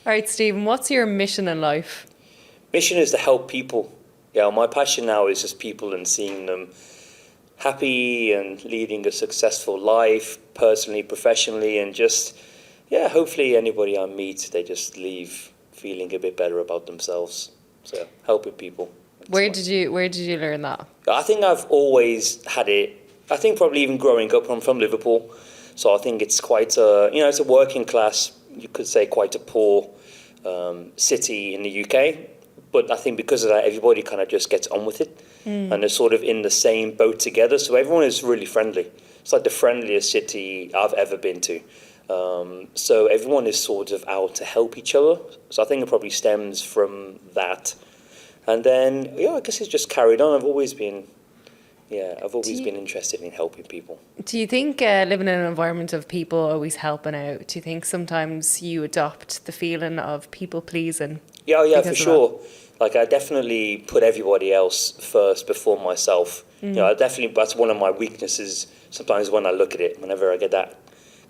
All right, Stephen, what's your mission in life? Mission is to help people. Yeah, my passion now is just people and seeing them happy and leading a successful life, personally, professionally, and just, yeah, hopefully anybody I meet, they just leave feeling a bit better about themselves. So helping people. Where did you learn that? I think I've always had it. I think probably even growing up, I'm from Liverpool, so I think it's quite a, it's a working class, you could say quite a poor city in the UK. But I think because of that, everybody kind of just gets on with it, and they're sort of in the same boat together. So everyone is really friendly. It's like the friendliest city I've ever been to. So everyone is sort of out to help each other. So I think it probably stems from that. And then, yeah, I guess it's just carried on. I've Do always you, been interested in helping people. do you think living in an environment of people always helping out, do you think sometimes you adopt the feeling of people pleasing Yeah, for because of that? sure. Like I definitely put everybody else first before myself. I definitely, that's one of my weaknesses. Sometimes when I look at it, whenever I get that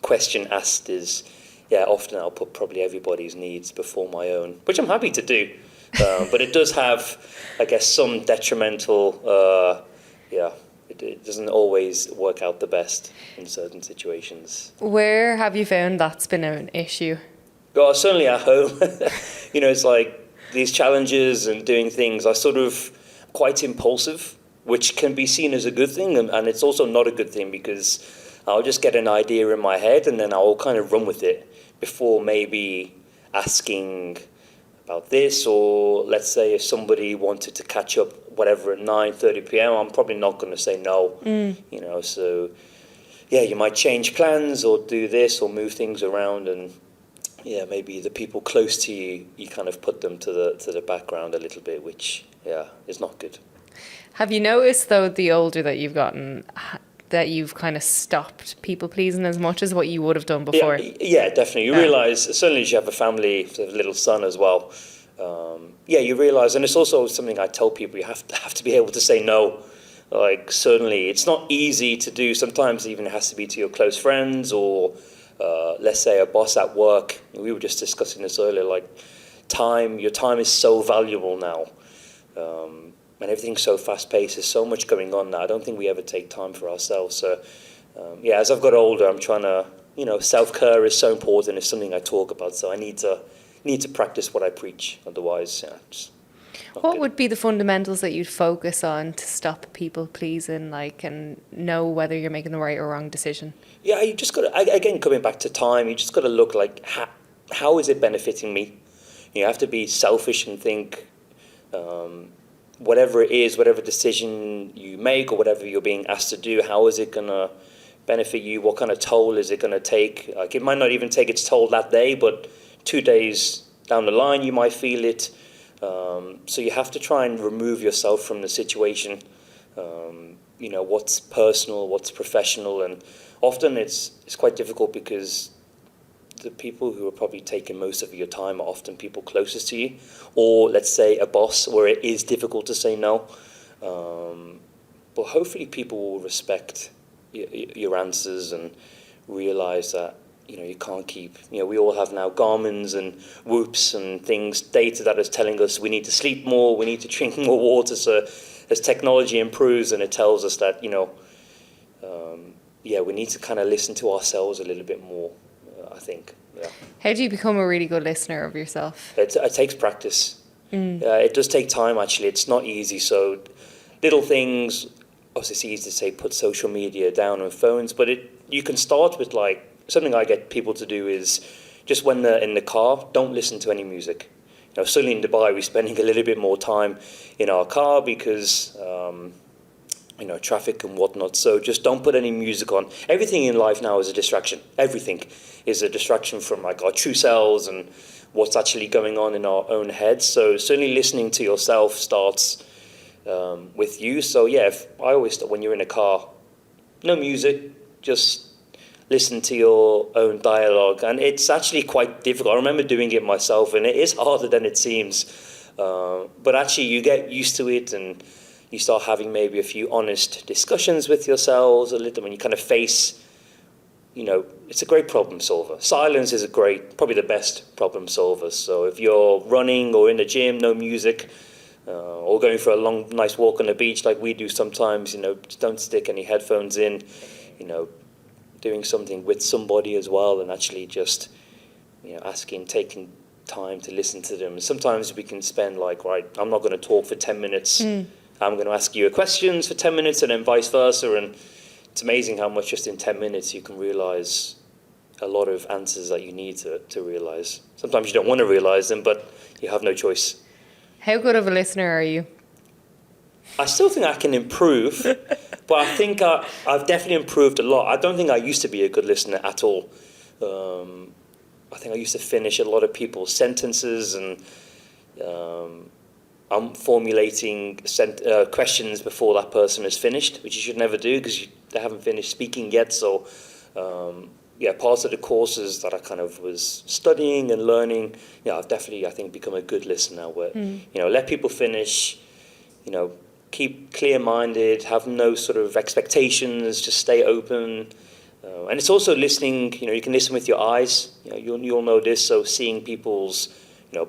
question asked, is yeah, often I'll put probably everybody's needs before my own, which I'm happy to do. But it does have, I guess, some detrimental. Yeah, it doesn't always work out the best in certain situations. Where have you found that's been an issue? Well, certainly at home, it's like these challenges and doing things. I sort of quite impulsive, which can be seen as a good thing, and it's also not a good thing because I'll just get an idea in my head and then I'll kind of run with it before maybe asking about this, or let's say if somebody wanted to catch up whatever at 9:30 p.m. I'm probably not going to say no. So yeah, you might change plans or do this or move things around, and yeah, maybe the people close to you, you kind of put them to the background a little bit, which yeah is not good. Have you noticed, though, the older that you've gotten, that you've kind of stopped people pleasing as much as what you would have done Yeah, before? yeah, definitely. You Yeah. realise, certainly as you have a family, sort of little son as well. Yeah, you realise, and it's also something I tell people: you have to be able to say no. Like certainly, it's not easy to do. Sometimes even it has to be to your close friends or, let's say, a boss at work. We were just discussing this earlier. Like your time is so valuable now, and everything's so fast paced. There's so much going on now. I don't think we ever take time for ourselves. So. Yeah, as I've got older, I'm trying to, self-care is so important. It's something I talk about. So I need to practice what I preach. Otherwise, yeah, it's not What good. would be the fundamentals that you'd focus on to stop people pleasing, like, and know whether you're making the right or wrong decision? Yeah, you just got to, again, coming back to time, you just got to look like, how is it benefiting me? You have to be selfish and think, whatever it is, whatever decision you make or whatever you're being asked to do, how is it going to benefit you? What kind of toll is it going to take? Like it might not even take its toll that day, but 2 days down the line you might feel it. So you have to try and remove yourself from the situation. What's personal, what's professional, and often it's quite difficult because the people who are probably taking most of your time are often people closest to you, or let's say a boss where it is difficult to say no. But hopefully people will respect your answers and realize that you can't keep, we all have now Garmin's and Whoops and things, data that is telling us we need to sleep more, we need to drink more water. So as technology improves and it tells us that we need to kind of listen to ourselves a little bit more, I think. Yeah, How do you become a really good listener of yourself? it takes practice. It does take time, actually. It's not easy. So little things, obviously it's easy to say put social media down on phones, but you can start with, like, something I get people to do is just when they're in the car, don't listen to any music. Certainly in Dubai, we're spending a little bit more time in our car because traffic and whatnot. So just don't put any music on. Everything in life now is a distraction. Everything is a distraction from like our true selves and what's actually going on in our own heads. So certainly listening to yourself starts with you. So yeah, I always thought when you're in a car, no music, just listen to your own dialogue. And it's actually quite difficult. I remember doing it myself, and it is harder than it seems. But actually, you get used to it, and you start having maybe a few honest discussions with yourselves a little when you kind of face it's a great problem solver. Silence is probably the best problem solver. So if you're running or in the gym, no music, or going for a long, nice walk on the beach like we do sometimes, just don't stick any headphones in, doing something with somebody as well, and actually just, taking time to listen to them. Sometimes we can spend I'm not going to talk for 10 minutes. I'm going to ask you a questions for 10 minutes and then vice versa. And it's amazing how much just in 10 minutes you can realize a lot of answers that you need to realize. Sometimes you don't want to realize them, but you have no choice. How good of a listener are you? I still think I can improve, but I think I've definitely improved a lot. I don't think I used to be a good listener at all. I think I used to finish a lot of people's sentences, and I'm formulating questions before that person is finished, which you should never do because they haven't finished speaking yet. So, parts of the courses that I kind of was studying and learning, I've definitely, I think, become a good listener where, let people finish, keep clear-minded, have no sort of expectations, just stay open. And it's also listening, you can listen with your eyes. You'll know this, so seeing people's,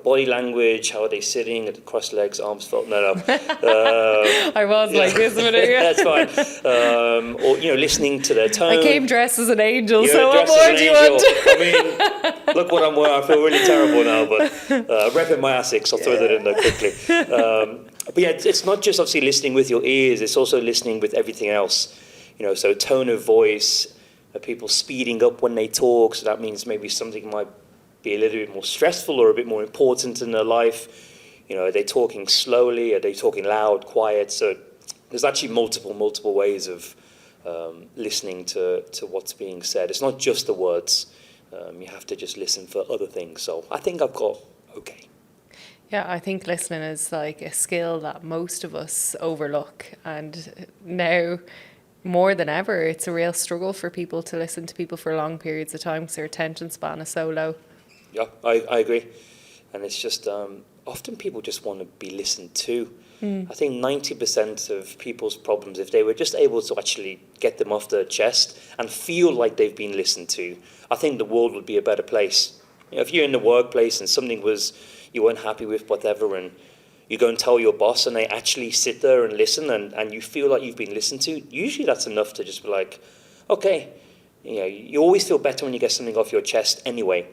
body language, how are they sitting, crossed legs, arms folded. No. I was like this a minute ago. That's fine. Or, listening to their tone. I came dressed as an angel, so what more do you want? I mean, look what I'm wearing. I feel really terrible now, but repping my Asics, I'll throw that in there quickly. But yeah, it's not just obviously listening with your ears, it's also listening with everything else. So tone of voice, people speeding up when they talk, so that means maybe something might be a little bit more stressful or a bit more important in their life. Are they talking slowly? Are they talking loud, quiet? So there's actually multiple ways of listening to what's being said. It's not just the words. You have to just listen for other things. So I think I've got okay. Yeah, I think listening is like a skill that most of us overlook. And now, more than ever, it's a real struggle for people to listen to people for long periods of time because their attention span is so low. Yeah, I agree. And it's just, often people just want to be listened to. I think 90% of people's problems, if they were just able to actually get them off their chest and feel like they've been listened to, I think the world would be a better place. If you're in the workplace and something you weren't happy with, whatever, and you go and tell your boss and they actually sit there and listen and you feel like you've been listened to, usually that's enough to just be like, okay, you always feel better when you get something off your chest anyway.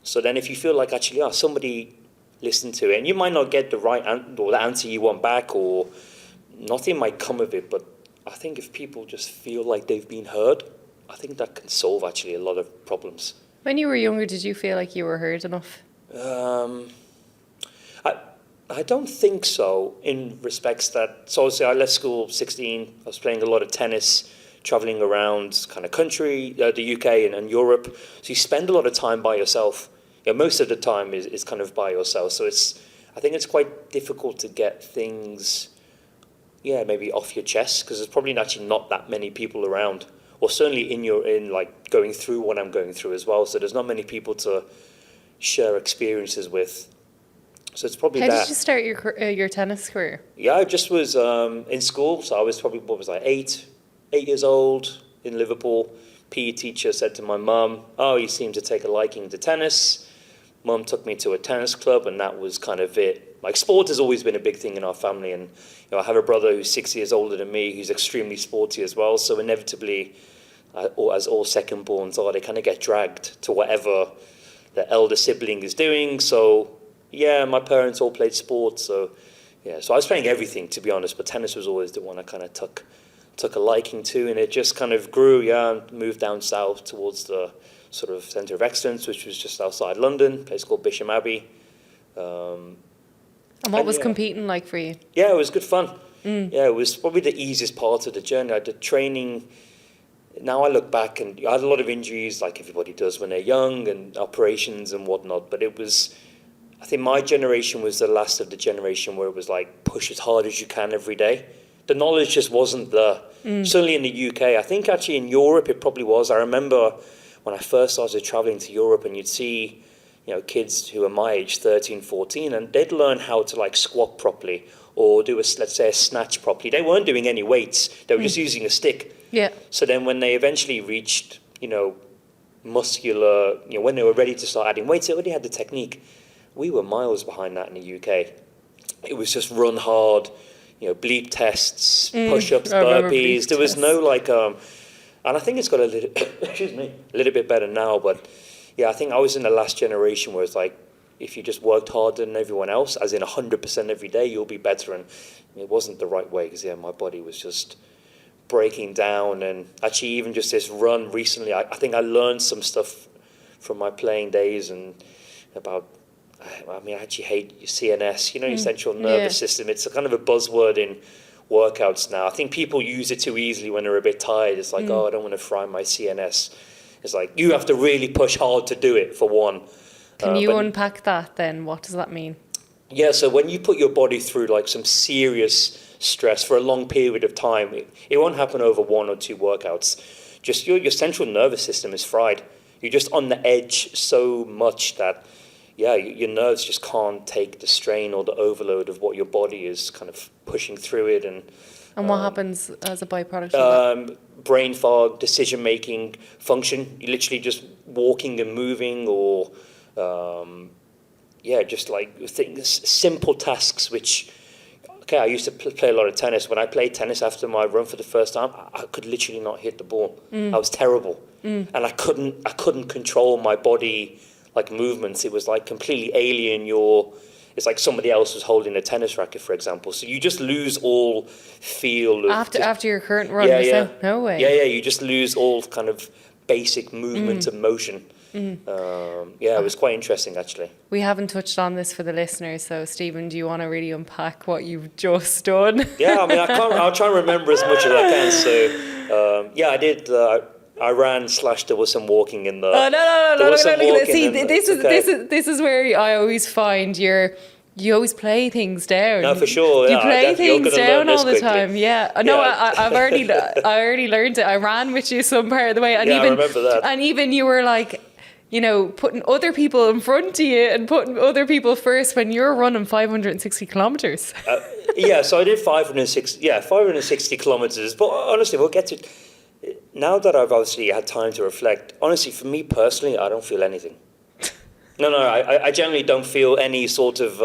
So then if you feel like actually, somebody listened to it, and you might not get the right or the answer you want back, or nothing might come of it, but I think if people just feel like they've been heard, I think that can solve actually a lot of problems. When you were younger, did you feel like you were heard enough? I don't think so, in respects that, so obviously I left school 16, I was playing a lot of tennis, traveling around kind of country, the UK and Europe, so you spend a lot of time by yourself. Most of the time is kind of by yourself, so I think it's quite difficult to get things, maybe off your chest, because there's probably actually not that many people around, or certainly in like going through what I'm going through as well, so there's not many people to share experiences with. So it's probably How did you start your tennis career? Yeah, I just was in school, so I was probably, 8 years old in Liverpool. PE teacher said to my mum, "Oh, you seem to take a liking to tennis." Mum took me to a tennis club, and that was kind of it. Like, sport has always been a big thing in our family, and I have a brother who's 6 years older than me, who's extremely sporty as well. So inevitably, as all second-borns are, they kind of get dragged to whatever the elder sibling is doing. So yeah, my parents all played sports, so I was playing everything, to be honest, but tennis was always the one I kind of took a liking to, and it just kind of grew, and moved down south towards the sort of centre of excellence, which was just outside London, a place called Bisham Abbey. And what was competing like for you? Yeah, it was good fun. Yeah, it was probably the easiest part of the journey. I did training. Now I look back, and I had a lot of injuries, like everybody does when they're young, and operations and whatnot, but it was, I think my generation was the last of the generation where it was like, push as hard as you can every day. The knowledge just wasn't there. Certainly in the UK. I think actually in Europe it probably was. I remember when I first started traveling to Europe, and you'd see, kids who are my age, 13, 14, and they'd learn how to like squat properly or do let's say a snatch properly. They weren't doing any weights. They were just using a stick. Yeah. So then when they eventually reached, muscular, when they were ready to start adding weights, they already had the technique. We were miles behind that in the UK. It was just run hard, bleep tests, push-ups, I remember burpees. bleep There was tests. no and I think it's got a little, excuse me, a little bit better now. But yeah, I think I was in the last generation where it's like, if you just worked harder than everyone else, as in 100% every day, you'll be better. And it wasn't the right way because my body was just breaking down. And actually, even just this run recently, I think I learned some stuff from my playing days and about. I actually hate your CNS, your central nervous system. It's a kind of a buzzword in workouts now. I think people use it too easily when they're a bit tired. It's like, I don't want to fry my CNS. It's like, you have to really push hard to do it, for one. Can you unpack that then? What does that mean? Yeah, so when you put your body through like some serious stress for a long period of time, it won't happen over 1 or 2 workouts. Just your central nervous system is fried. You're just on the edge so much that your nerves just can't take the strain or the overload of what your body is kind of pushing through it. And what happens as a byproduct of that? Brain fog, decision-making function. You're literally just walking and moving or, just like things, simple tasks which... Okay, I used to play a lot of tennis. When I played tennis after my run for the first time, I could literally not hit the ball. I was terrible. And I couldn't control my body... like movements. It was like completely alien. It's like somebody else was holding a tennis racket, for example. So you just lose all feel of after your current run. No way. Yeah. You just lose all kind of basic movement and motion. It was quite interesting actually. We haven't touched on this for the listeners, so Stephen, do you want to really unpack what you've just done? Yeah, I mean, I'll try and remember as much as I can. So I did. I ran / there was some walking in the... Oh, no. See, this is where I always find you always play things down. No, for sure. You play things down all the quickly. time. Yeah. No, I've already learned it. I ran with you some part of the way. And I remember that. And even you were like, putting other people in front of you and putting other people first when you're running 560 kilometers. So I did 560 kilometers. But honestly, we'll get to... Now that I've obviously had time to reflect, honestly, for me personally, I don't feel anything. No, I generally don't feel any sort of,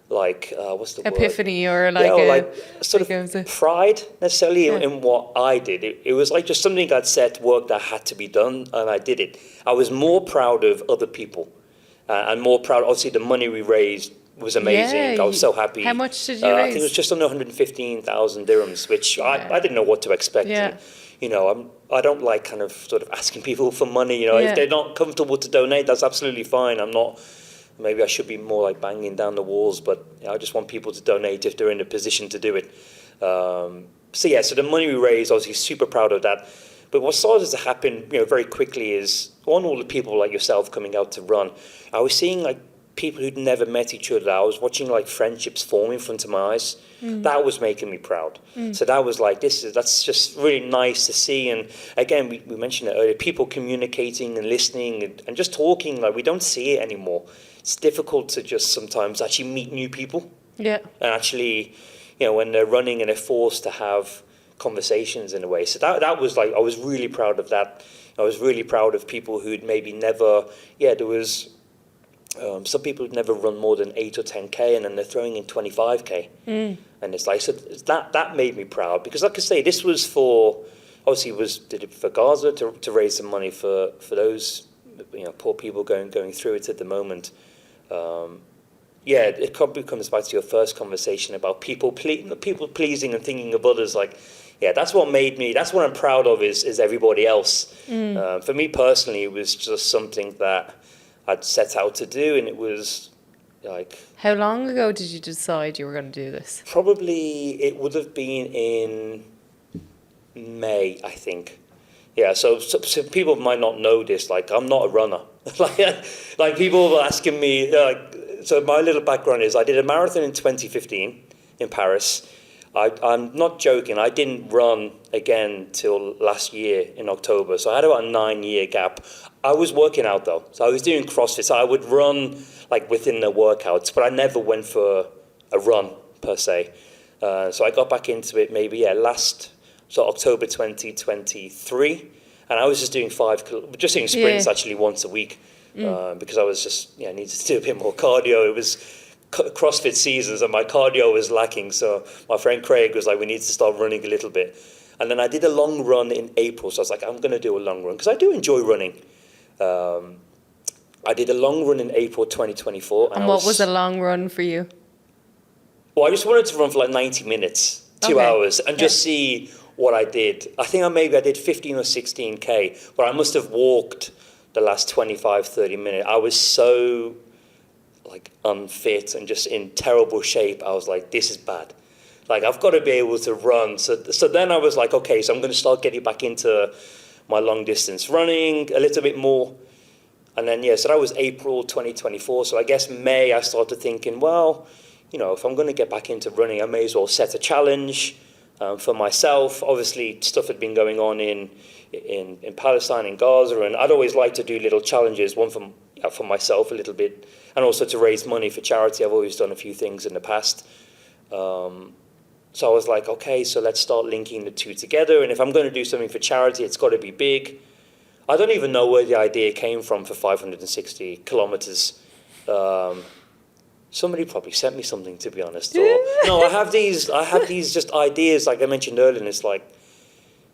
what's the epiphany word? Or pride necessarily in what I did. It was like just something I'd set, work that had to be done, and I did it. I was more proud of other people and more proud, obviously, the money we raised was amazing. I was so happy. How much did you raise? I think it was just under 115,000 dirhams, which I didn't know what to expect. Yeah. And, I don't like kind of sort of asking people for money. If they're not comfortable to donate, that's absolutely fine. I'm not. Maybe I should be more like banging down the walls, but I just want people to donate if they're in a position to do it. So the money we raised, obviously, super proud of that. But what started to happen, very quickly is all the people like yourself coming out to run. I was seeing like people who'd never met each other. I was watching like friendships form in front of my eyes. That was making me proud. So that was like, that's just really nice to see. And again, we mentioned it earlier, people communicating and listening and just talking, like we don't see it anymore. It's difficult to just sometimes actually meet new people. Yeah. And actually, when they're running and they're forced to have conversations in a way. So that was like, I was really proud of that. I was really proud of people who'd maybe never, there was... some people who've never run more than 8 or 10K, and then they're throwing in 25K. And it's like, so that made me proud. Because like I say, this was did it for Gaza to raise some money for those, poor people going through it at the moment. It probably comes back to your first conversation about people pleasing and thinking of others. Like, that's what I'm proud of is everybody else. For me personally, it was just something that I'd set out to do, and it was like... How long ago did you decide you were going to do this? Probably it would have been in May, I think. Yeah, so people might not know this, like I'm not a runner. like people were asking me, so my little background is I did a marathon in 2015 in Paris. I'm not joking, I didn't run again till last year in October, so I had about a 9-year gap. I was working out though, so I was doing CrossFit, so I would run like within the workouts, but I never went for a run per se. So I got back into it maybe last October 2023, and I was just doing just doing sprints Yeah. actually once a week because I was just needed to do a bit more cardio. It was CrossFit seasons and my cardio was lacking. So my friend Craig was like, we need to start running a little bit. And then I did a long run in April. So I was like, I'm going to do a long run because I do enjoy running. I did a long run in April 2024. And what was a long run for you? Well, I just wanted to run for like 90 minutes, 2 hours, and just see what I did. I think I did 15 or 16K, but I must have walked the last 25, 30 minutes. I was so like unfit and just in terrible shape. I was like, this is bad. Like, I've got to be able to run. So then I was like, okay, so I'm going to start getting back into my long distance running a little bit more. And then, so that was April 2024. So I guess May, I started thinking, well, if I'm going to get back into running, I may as well set a challenge for myself. Obviously, stuff had been going on in Palestine, in Gaza, and I'd always like to do little challenges, one for myself a little bit, and also to raise money for charity. I've always done a few things in the past. So I was like, okay, so let's start linking the two together. And if I'm going to do something for charity, it's got to be big. I don't even know where the idea came from for 560 kilometers. Somebody probably sent me something, to be honest. Or, no, I have these just ideas, like I mentioned earlier, and it's like,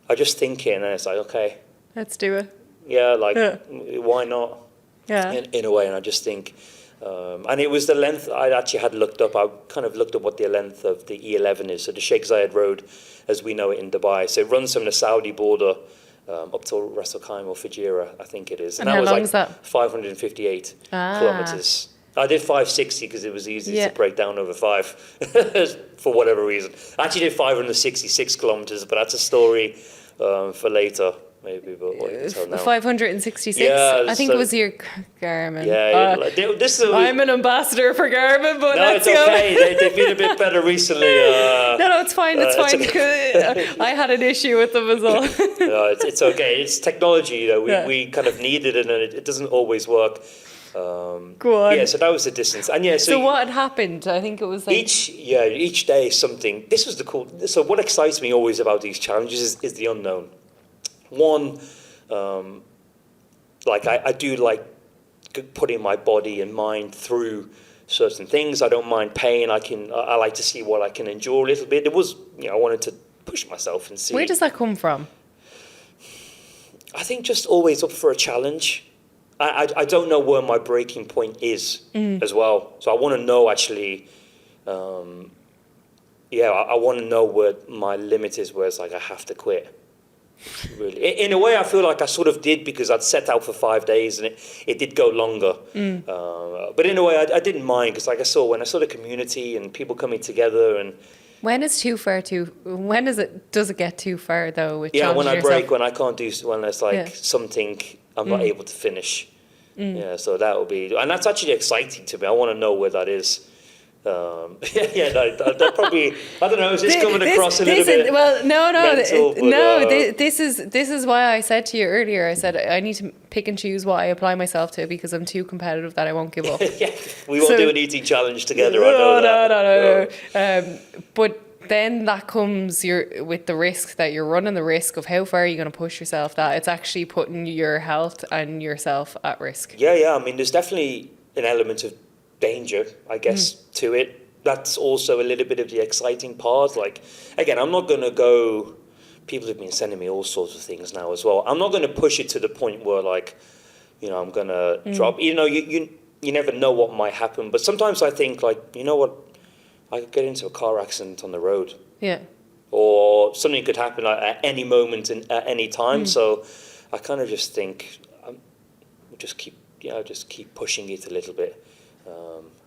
I just think it, and then it's like, okay. Let's do it. Yeah, why not? Yeah. In a way, and I just think, and it was the length, I actually had looked up, I kind of looked up what the length of the E11 is, so the Sheikh Zayed Road, as we know it in Dubai. So it runs from the Saudi border up to Ras Al Khaimah or Fujairah, I think it is. And how long is that? 558 kilometers. I did 560 because it was easy to break down over 5 for whatever reason. I actually did 566 kilometers, but that's a story for later, maybe. But what you can tell now. 566? Yeah, I think it was your Garmin. I'm an ambassador for Garmin, but no, let's it's go. Okay. They've been a bit better recently. No, it's fine. It's fine. Okay. I had an issue with them as well. No, it's okay. It's technology. We kind of need it, and it doesn't always work. Go on. Yeah, so that was the distance, and So what had happened? I think it was like each day something. This was the cool. So what excites me always about these challenges is the unknown. One, I do like putting my body and mind through certain things. I don't mind pain. I like to see what I can endure a little bit. It was I wanted to push myself and see. Where does that come from? I think just always up for a challenge. I don't know where my breaking point is as well. So I want to know actually, I want to know where my limit is, where it's like I have to quit. Really. In a way, I feel like I sort of did because I'd set out for 5 days and it did go longer. But in a way, I didn't mind because when I saw the community and people coming together and... When is too far when does it get too far though? With when I yourself? break, when I can't do, when there's something I'm not able to finish. Yeah, so that will be, and that's actually exciting to me. I want to know where that is. That probably, I don't know, is this coming across a little bit? Well, mental, this is why I said to you earlier, I said I need to pick and choose what I apply myself to because I'm too competitive that I won't give up. We won't do an eating challenge together, I know that. No. But then that comes with the risk that you're running the risk of how far are you going to push yourself, that it's actually putting your health and yourself at risk. Yeah, I mean, there's definitely an element of danger, I guess, to it. That's also a little bit of the exciting part. Like, again, I'm not going to go... People have been sending me all sorts of things now as well. I'm not going to push it to the point where, I'm going to drop... You never know what might happen. But sometimes I think, you know what? I could get into a car accident on the road. Yeah. Or something could happen at any moment and at any time. So I kind of just think, just keep pushing it a little bit.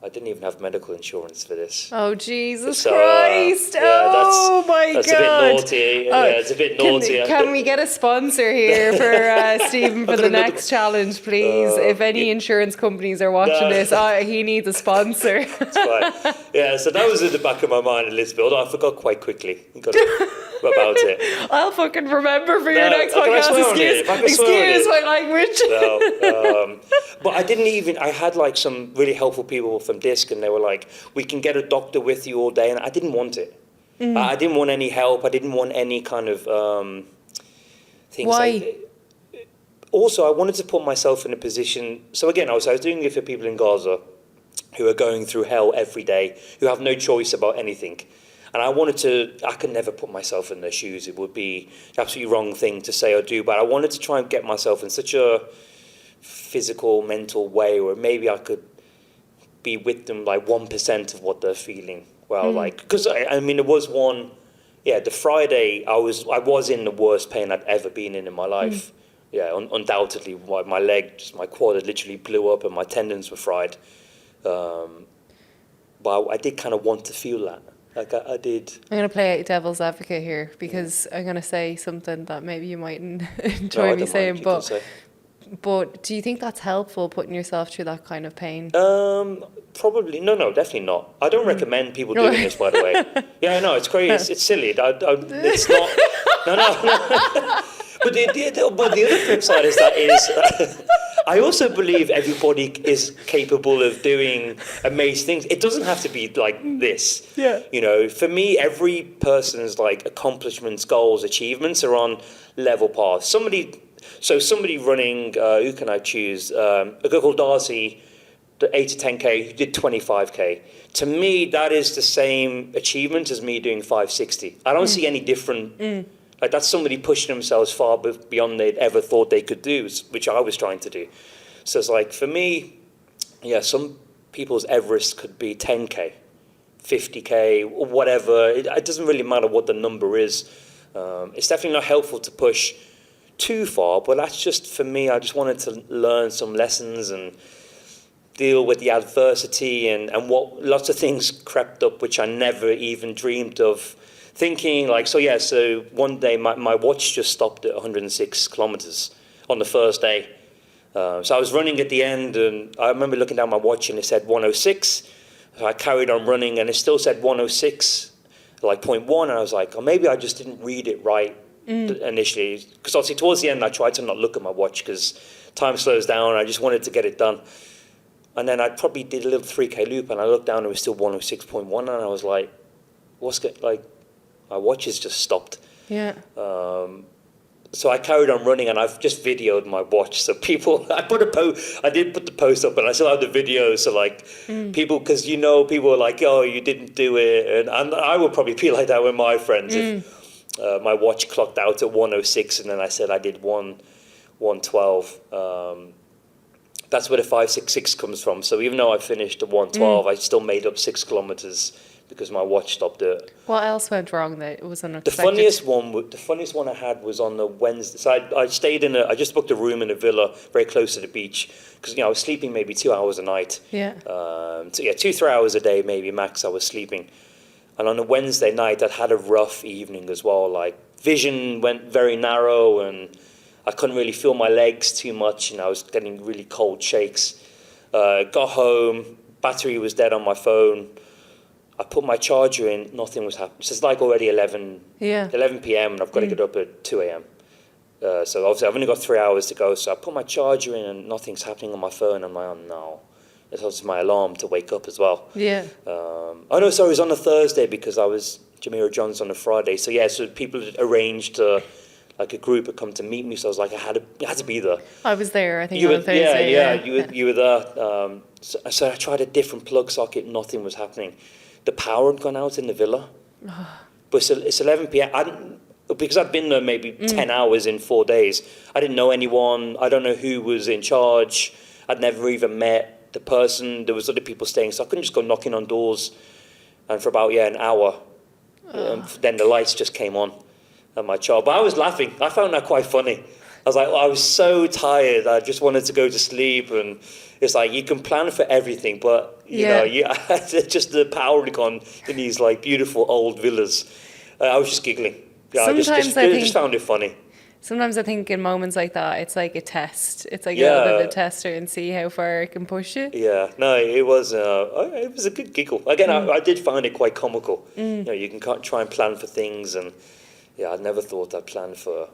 I didn't even have medical insurance for this. Oh, Jesus Christ. My that's God. A bit naughty. It's a bit naughty. Can we get a sponsor here for Stephen for the next challenge, please? If any insurance companies are watching this, he needs a sponsor. That's fine. Yeah, so that was in the back of my mind a little bit, although I forgot quite quickly about it. I'll fucking remember for your next podcast. Excuse my language. No, but I had some really helpful people from DISC, and they were like, we can get a doctor with you all day, and I didn't want it. I didn't want any help. I didn't want any kind of things. Why? also, I wanted to put myself in a position. So again, I was doing it for people in Gaza who are going through hell every day, who have no choice about anything. And I could never put myself in their shoes. It would be the absolutely wrong thing to say or do. But I wanted to try and get myself in such a physical, mental way where maybe I could be with them like 1% of what they're feeling. Well, like, because I mean, there was one, the Friday I was in the worst pain I'd ever been in my life. Yeah, undoubtedly, my leg, just my quad had literally blew up and my tendons were fried. But I did kind of want to feel that. Like I did. I'm going to play devil's advocate here because I'm going to say something that maybe you mightn't enjoy me saying, but do you think that's helpful, putting yourself through that kind of pain? Probably. No, definitely not. I don't recommend people doing this, by the way. Yeah, no, it's crazy. It's silly. It's not. No. But the other flip side is I also believe everybody is capable of doing amazing things. It doesn't have to be like this. Yeah. You know, for me, every person's like accomplishments, goals, achievements are on level paths. Somebody running, who can I choose? A guy called Darcy, the 8 to 10K, who did 25K. To me, that is the same achievement as me doing 560. I don't see any different. Like that's somebody pushing themselves far beyond they'd ever thought they could do, which I was trying to do. So it's like, for me, some people's Everest could be 10K, 50K, or whatever. It doesn't really matter what the number is. It's definitely not helpful to push too far, but that's just, for me, I just wanted to learn some lessons and deal with the adversity and what lots of things crept up which I never even dreamed of thinking. Like, so one day my watch just stopped at 106 kilometers on the first day. So I was running at the end, and I remember looking down my watch and it said 106. So I carried on running and it still said 106, like 0.1, and I was like, oh, maybe I just didn't read it right initially. Because obviously towards the end I tried to not look at my watch because time slows down and I just wanted to get it done. And then I probably did a little 3K loop and I looked down and it was still 106.1, and I was like, my watch has just stopped. Yeah. So I carried on running, and I've just videoed my watch. So people, I did put the post up, but I still have the video. So like people, because people are like, oh, you didn't do it, and I would probably be like that with my friends if my watch clocked out at 106, and then I said I did 112. That's where the 566 comes from. So even though I finished at 112, I still made up 6 kilometers. Because my watch stopped it. What else went wrong that it was unexpected? The funniest one I had was on the Wednesday. So I stayed I just booked a room in a villa very close to the beach because I was sleeping maybe 2 hours a night. Yeah. 2-3 hours a day maybe max I was sleeping. And on a Wednesday night I'd had a rough evening as well. Like vision went very narrow and I couldn't really feel my legs too much, and I was getting really cold shakes. Got home, battery was dead on my phone. I put my charger in, nothing was happening. So it's like already 11 p.m. and I've got to get up at 2 a.m. So obviously I've only got 3 hours to go. So I put my charger in and nothing's happening on my phone. I'm like, oh no. It's obviously my alarm to wake up as well. Yeah. It was on a Thursday because I was Jamira John's on a Friday. So so people had arranged like a group had come to meet me. So I was like, I had to be there. I was there, I think, on Thursday. You were there. So I tried a different plug socket, nothing was happening. The power had gone out in the villa. But it's 11 p.m. Because I'd been there maybe 10 hours in 4 days. I didn't know anyone. I don't know who was in charge. I'd never even met the person. There was other people staying, so I couldn't just go knocking on doors. And for about an hour, then the lights just came on at my child. But I was laughing. I found that quite funny. I was like, I was so tired. I just wanted to go to sleep, and it's like you can plan for everything, but just the power had gone in these like beautiful old villas. I was just giggling. I just found it funny. Sometimes I think in moments like that, it's like a test. It's like a little bit of a tester and see how far it can push you. Yeah, no, it was a good giggle. Again, I did find it quite comical. You can try and plan for things, and I never thought I'd plan for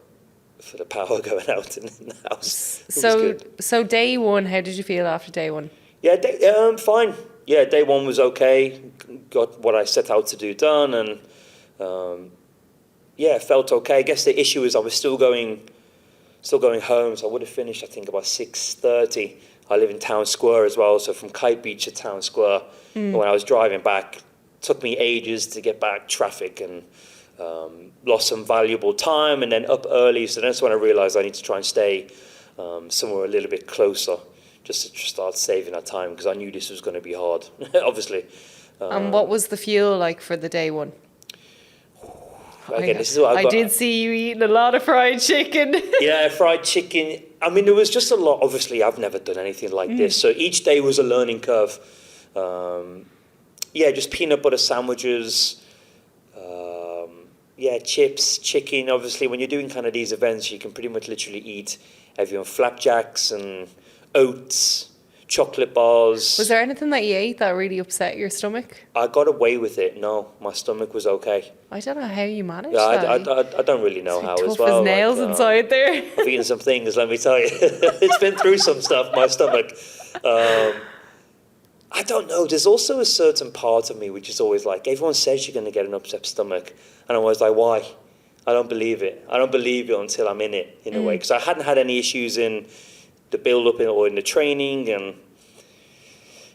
the power going out in the house. So day one, how did you feel after day one? Yeah, fine. Yeah, day one was okay. Got what I set out to do done, and felt okay. I guess the issue is I was still going still going home, so I would have finished, I think, about 6:30. I live in Town Square as well, so from Kite Beach to Town Square, when I was driving back, took me ages to get back, traffic, and lost some valuable time, and then up early, so that's when I realised I need to try and stay somewhere a little bit closer, just to start saving that time, because I knew this was going to be hard, obviously. And what was the fuel like for the day one? Again, this is what I did see you eating a lot of fried chicken. Yeah, fried chicken. I mean, there was just a lot. Obviously, I've never done anything like this, so each day was a learning curve. Yeah, just peanut butter sandwiches. Yeah, chips, chicken. Obviously, when you're doing kind of these events, you can pretty much literally eat everyone flapjacks and oats, chocolate bars. Was there anything that you ate that really upset your stomach? I got away with it. No, my stomach was okay. I don't know how you managed Yeah, that. I don't really know how tough as well. as nails inside there. I've eaten some things, let me tell you. It's been through some stuff, my stomach. I don't know. There's also a certain part of me which is always like, everyone says you're going to get an upset stomach. And I'm always like, why? I don't believe it. I don't believe it until I'm in it, in a way. Because I hadn't had any issues in the build-up or in the training. And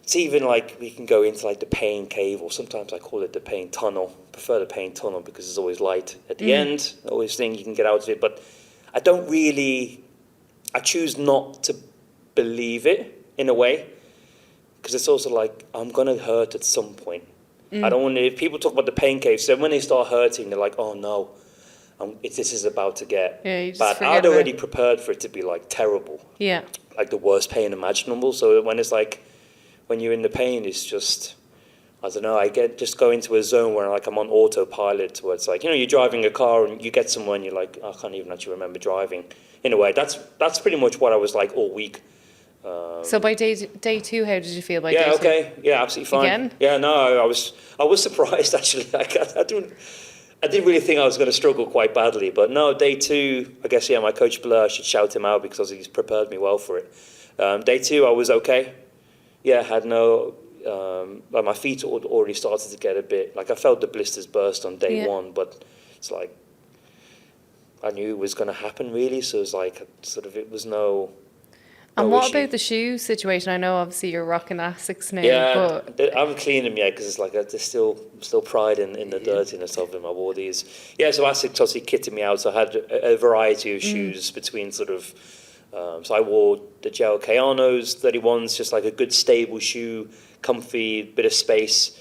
it's even like, we can go into like the pain cave, or sometimes I call it the pain tunnel. I prefer the pain tunnel because it's always light at the end. I always think you can get out of it. But I choose not to believe it, in a way. Because it's also like, I'm going to hurt at some point. I don't want to, if people talk about the pain cave, so when they start hurting, they're like, oh no, this is about to get bad. I'd already prepared for it to be like terrible. Yeah. Like the worst pain imaginable. So when it's like, when you're in the pain, it's just, I don't know, just go into a zone where like I'm on autopilot, where it's like, you're driving a car and you get somewhere and you're like, I can't even actually remember driving. In a way, that's pretty much what I was like all week. So by day two, how did you feel? Yeah, okay. Yeah, absolutely fine. Again? Yeah, no, I was surprised actually. Like, I didn't really think I was going to struggle quite badly, but no, day two, I guess, my coach Blur, I should shout him out because he's prepared me well for it. Day two, I was okay. Yeah, had no, like my feet already started to get a bit, like I felt the blisters burst on day one, but it's like, I knew it was going to happen really, so it was like, it was no... And what about the shoe situation? I know obviously you're rocking Asics now. Yeah, but I haven't cleaned them yet because it's like there's still pride in the dirtiness of them. I wore these. Yeah, so Asics obviously kitted me out. So I had a variety of shoes between so I wore the Gel Kayanos 31s, just like a good stable shoe, comfy, bit of space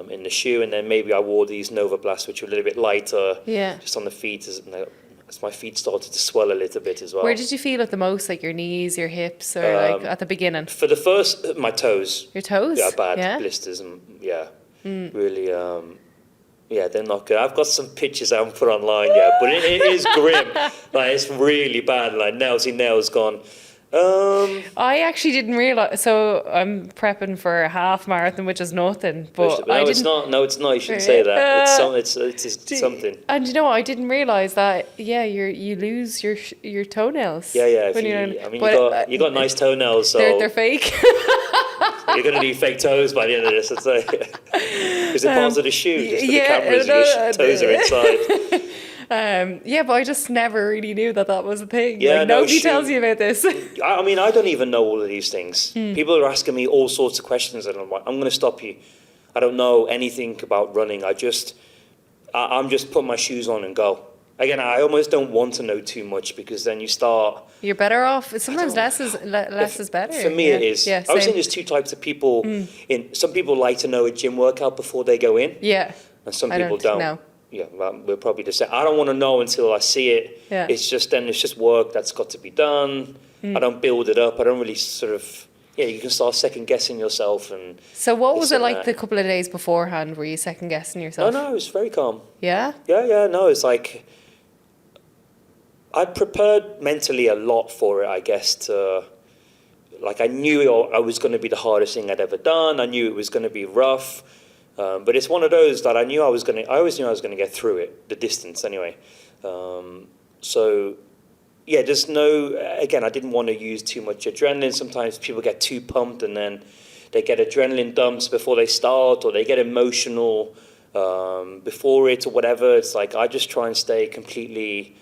in the shoe. And then maybe I wore these Nova Blast, which were a little bit lighter, just on the feet as my feet started to swell a little bit as well. Where did you feel it the most? Like your knees, your hips, or like at the beginning? For the first, my toes. Your toes? Yeah, bad blisters, and really, they're not good. I've got some pictures I haven't put online yet, but it is grim. Like, it's really bad. Like, nails gone. I actually didn't realise. So I'm prepping for a half marathon, which is nothing. But it's not. No, it's not. You shouldn't say that. It's something. And you know what? I didn't realise that. Yeah, you lose your toenails. Yeah. You got nice toenails, so they're fake. You're gonna need fake toes by the end of this. I'd say. Is it part of the shoe? Just for the cameras, your toes are inside. But I just never really knew that was a thing. Yeah, like, nobody tells you about this. I mean, I don't even know all of these things. People are asking me all sorts of questions, and I'm like, I'm going to stop you. I don't know anything about running. I'm just putting my shoes on and go. Again, I almost don't want to know too much because then you start... You're better off. Sometimes less is better. For me, it is. Yeah, I was saying there's two types of people. Some people like to know a gym workout before they go in. Yeah. And some people don't. No. Yeah, well, we're probably the same. I don't want to know until I see it. Yeah. It's just work that's got to be done. I don't build it up. I don't really you can start second guessing yourself. And so what was it like the couple of days beforehand? Were you second guessing yourself? No, it was very calm. Yeah? Yeah, no, it's like, I prepared mentally a lot for it, I guess, like I knew I was going to be the hardest thing I'd ever done. I knew it was going to be rough. But it's one of those that I always knew I was going to get through it, the distance anyway. There's again, I didn't want to use too much adrenaline. Sometimes people get too pumped and then they get adrenaline dumps before they start, or they get emotional before it or whatever. It's like, I just try and stay completely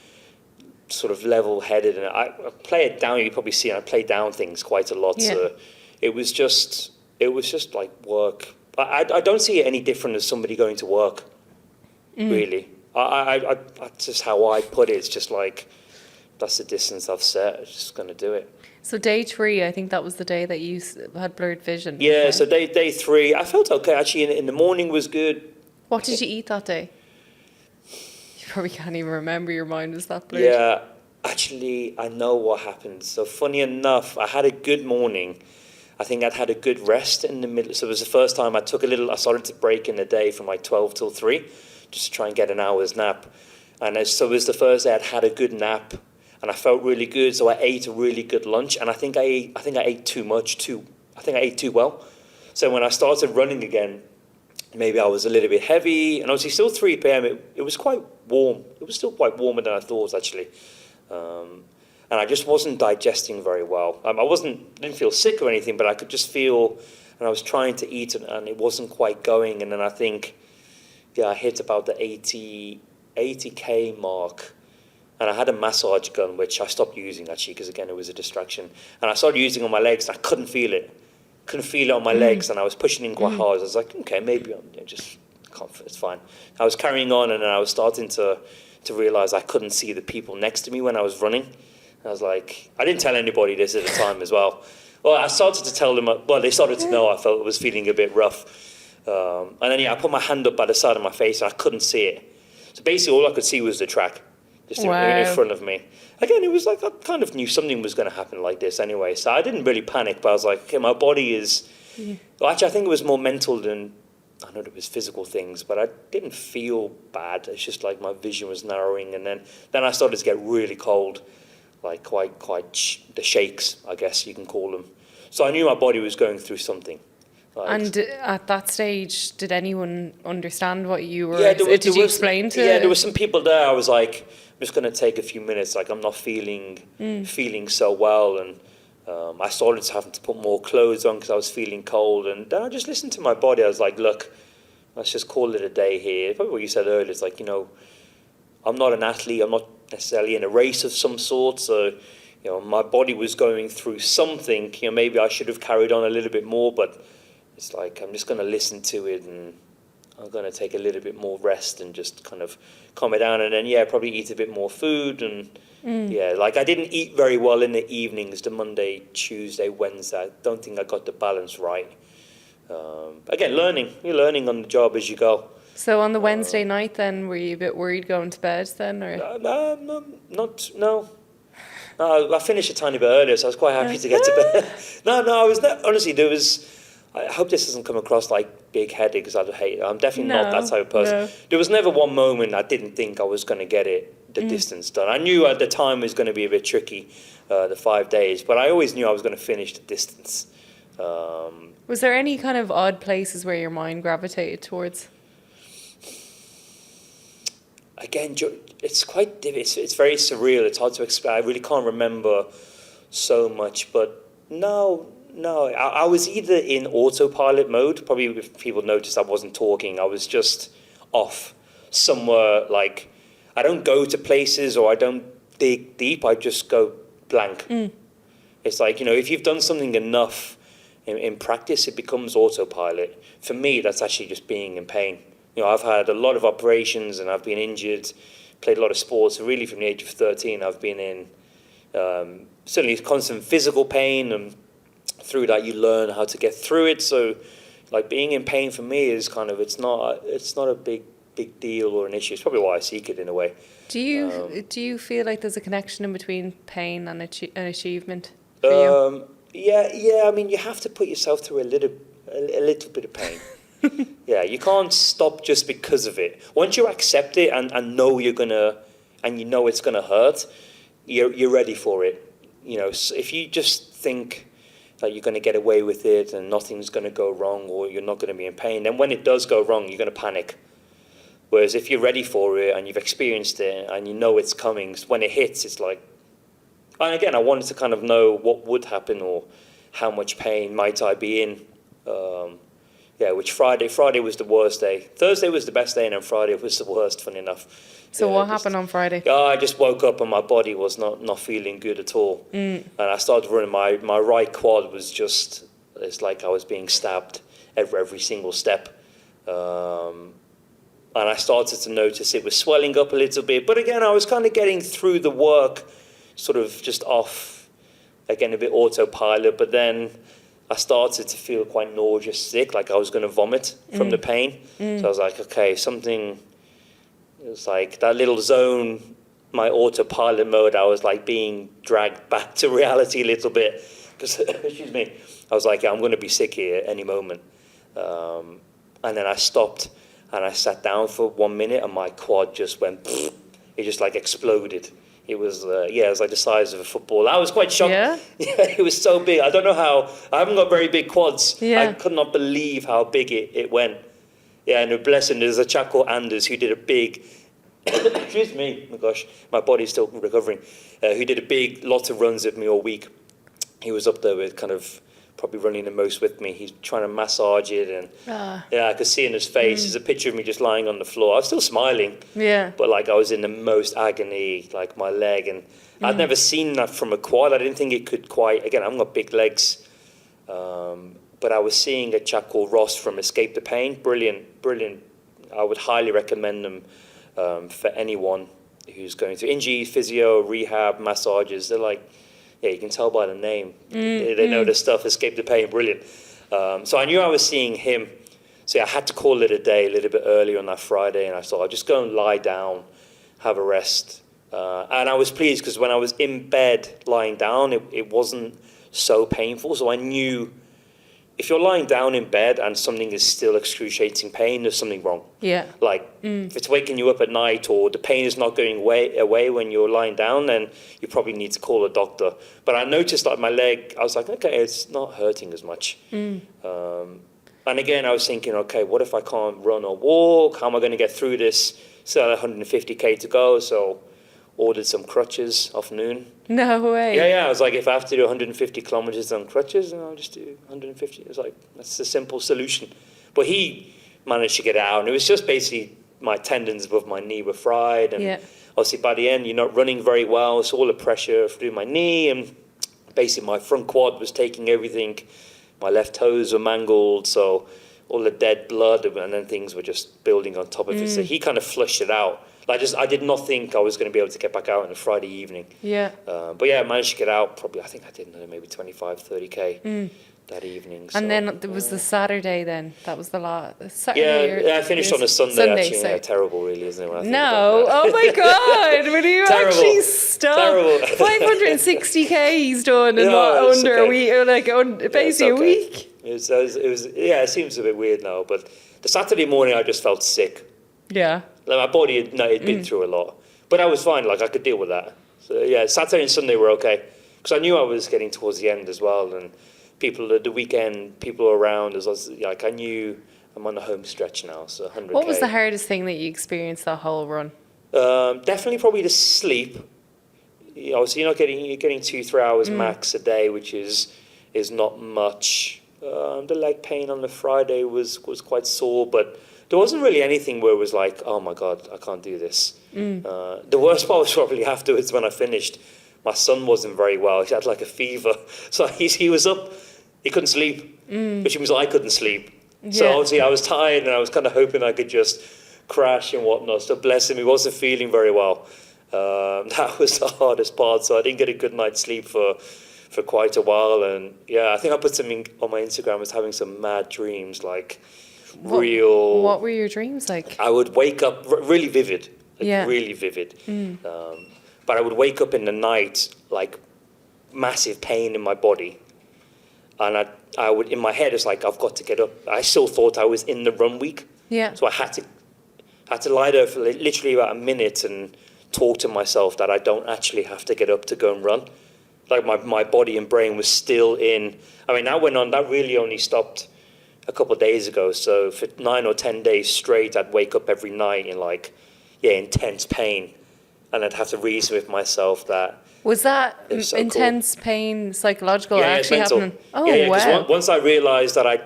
sort of level-headed, and I play it down. You probably see I play down things quite a lot. Yeah. So it was just like work. I don't see it any different as somebody going to work. Really, I that's just how I put it. It's just like that's the distance I've set. I'm just going to do it. So day 3, I think that was the day that you had blurred vision. Yeah. okay? So day 3, I felt okay actually. In the morning was good. What did you eat that day? You probably can't even remember. Your mind was that blurred. Yeah, actually, I know what happened. So funny enough, I had a good morning. I think I'd had a good rest in the middle. So it was the first time I started to break in the day from like 12 till 3, just to try and get an hour's nap. And so it was the first day I'd had a good nap, and I felt really good. So I ate a really good lunch, and I think I ate too much too. I think I ate too well. So when I started running again, maybe I was a little bit heavy, and obviously still 3 p.m. It was quite warm. It was still quite warmer than I thought actually. And I just wasn't digesting very well. I didn't feel sick or anything, but I could just feel, and I was trying to eat and it wasn't quite going. And then I think, I hit about the 80K mark. And I had a massage gun, which I stopped using actually, because again, it was a distraction. And I started using on my legs, and I couldn't feel it. Couldn't feel it on my legs, and I was pushing in quite hard. I was like, okay, maybe it's fine. I was carrying on, and then I was starting to realize I couldn't see the people next to me when I was running. I was like, I didn't tell anybody this at the time as well. Well, I started to tell them, they started to know I was feeling a bit rough. And then, I put my hand up by the side of my face, and I couldn't see it. So basically, all I could see was the track, just in front of me. Again, it was like I kind of knew something was going to happen like this anyway. So I didn't really panic, but I was like, okay, my body is... Well, actually, I think it was more mental than... I know it was physical things, but I didn't feel bad. It's just like my vision was narrowing, and then I started to get really cold, like quite the shakes, I guess you can call them. So I knew my body was going through something. And at that stage, did anyone understand what you were? Yeah, did you explain to? Yeah, there were some people there. I was like, I'm just going to take a few minutes. Like I'm not feeling so well, and I started having to put more clothes on because I was feeling cold. And then I just listened to my body. I was like, look, let's just call it a day here. Probably what you said earlier. It's like, I'm not an athlete. I'm not necessarily in a race of some sort. So, my body was going through something. Maybe I should have carried on a little bit more, but it's like I'm just going to listen to it, and I'm going to take a little bit more rest and just kind of calm it down. And then, probably eat a bit more food. And, I didn't eat very well in the evenings, the Monday, Tuesday, Wednesday. I don't think I got the balance right. Again, you're learning on the job as you go. So on the Wednesday night then, were you a bit worried going to bed then? Or? No. I finished a tiny bit earlier, so I was quite happy to get to bed. No, I was not. Honestly, I hope this doesn't come across like big-headed, because I'm definitely not that type of person. No. There was never one moment I didn't think I was going to get the distance done. I knew at the time it was going to be a bit tricky, the 5 days, but I always knew I was going to finish the distance. Was there any kind of odd places where your mind gravitated towards? Again, it's it's very surreal. It's hard to explain. I really can't remember so much, but no. I was either in autopilot mode. Probably if people noticed I wasn't talking, I was just off somewhere. Like I don't go to places or I don't dig deep. I just go blank. It's like, if you've done something enough in practice, it becomes autopilot. For me, that's actually just being in pain. I've had a lot of operations and I've been injured, played a lot of sports. So really from the age of 13, I've been in certainly constant physical pain, and through that you learn how to get through it. So like being in pain for me is it's not a big deal or an issue. It's probably why I seek it in a way. Do you feel like there's a connection in between pain and achievement for you? Yeah. I mean, you have to put yourself through a little bit of pain. Yeah, you can't stop just because of it. Once you accept it and know it's gonna hurt, you're ready for it. So if you just think that you're going to get away with it and nothing's going to go wrong or you're not going to be in pain, then when it does go wrong, you're going to panic. Whereas if you're ready for it and you've experienced it and you know it's coming, when it hits, it's like... And again, I wanted to kind of know what would happen or how much pain might I be in. which Friday was the worst day. Thursday was the best day, and then Friday was the worst, funny enough. So what happened on Friday? I just woke up and my body was not feeling good at all. And I started running. My right quad was just, it's like I was being stabbed every single step. And I started to notice it was swelling up a little bit. But again, I was kind of getting through the work, sort of just off, again, a bit autopilot. But then I started to feel quite nauseous, sick, like I was going to vomit from the pain. So I was like, okay, something, it was like that little zone, my autopilot mode, I was like being dragged back to reality a little bit. Because, excuse me, I was like, yeah, I'm going to be sick here at any moment. And then I stopped and I sat down for 1 minute and my quad just went, it just like exploded. It was, it was like the size of a football. I was quite shocked. Yeah? It was so big. I don't know how. I haven't got very big quads. Yeah. I could not believe how big it went. Yeah, and bless him, there's a chap called Anders who did a big, excuse me, oh my gosh, my body's still recovering, who did lots of runs with me all week. He was up there with kind of probably running the most with me. He's trying to massage it, and I could see in his face. There's a picture of me just lying on the floor. I was still smiling, but like I was in the most agony, like my leg, and I'd never seen that from a quad. I didn't think it could quite. Again, I've got big legs, but I was seeing a chap called Ross from Escape the Pain. Brilliant. I would highly recommend them for anyone who's going through injury, physio, rehab, massages. They're like, yeah, you can tell by the name. They know the stuff. Escape the Pain, brilliant. So I knew I was seeing him. So I had to call it a day a little bit earlier on that Friday, and I thought I'll just go and lie down, have a rest. And I was pleased because when I was in bed lying down, it wasn't so painful. So I knew if you're lying down in bed and something is still excruciating pain, there's something wrong. Yeah. Like if it's waking you up at night or the pain is not going away when you're lying down, then you probably need to call a doctor. But I noticed like my leg, I was like, okay, it's not hurting as much. And again, I was thinking, okay, what if I can't run or walk? How am I going to get through this? Still 150k to go, so ordered some crutches off noon. No way. Yeah. I was like, if I have to do 150 kilometers on crutches, then I'll just do 150. It was like, that's a simple solution. But he managed to get out, and it was just basically my tendons above my knee were fried, and obviously by the end, you're not running very well, so all the pressure through my knee, and basically my front quad was taking everything. My left toes were mangled, so all the dead blood, and then things were just building on top of it. So he kind of flushed it out. I did not think I was going to be able to get back out on a Friday evening. Yeah. But yeah, I managed to get out probably, I think I did maybe 25, 30k that evening. So, and then there was the Saturday then. That was the last Saturday. Yeah, I finished on a Sunday actually. So. Yeah, terrible really, isn't it? When I think no. Oh my God. Will you actually stop? Terrible. 560k he's done in under a week, basically a week. It was, it seems a bit weird now, but the Saturday morning I just felt sick. Yeah. Like my body had been through a lot, but I was fine. Like I could deal with that. So yeah, Saturday and Sunday were okay because I knew I was getting towards the end as well, and the weekend people were around. As like I knew I'm on the home stretch now, so 100k. What was the hardest thing that you experienced that whole run? Definitely probably the sleep. Obviously, you're getting 2-3 hours max a day, which is not much. The leg pain on the Friday was quite sore, but there wasn't really anything where it was like, oh my God, I can't do this. The worst part was probably afterwards when I finished. My son wasn't very well. He had like a fever. So he was up, he couldn't sleep, which means I couldn't sleep. So obviously I was tired and I was kind of hoping I could just crash and whatnot. So bless him, he wasn't feeling very well. That was the hardest part. So I didn't get a good night's sleep for quite a while. And yeah, I think I put something on my Instagram. I was having some mad dreams, like real. What were your dreams like? I would wake up really vivid, really vivid. But I would wake up in the night like massive pain in my body, and I would in my head it's like I've got to get up. I still thought I was in the run week, so I had to lie there for literally about a minute and talk to myself that I don't actually have to get up to go and run. Like my body and brain was still in. I mean, that really only stopped a couple of days ago. So for 9 or 10 days straight, I'd wake up every night in intense pain, and I'd have to reason with myself that. Was that intense pain psychological actually happening? Oh, yeah, wow. Once I realised that I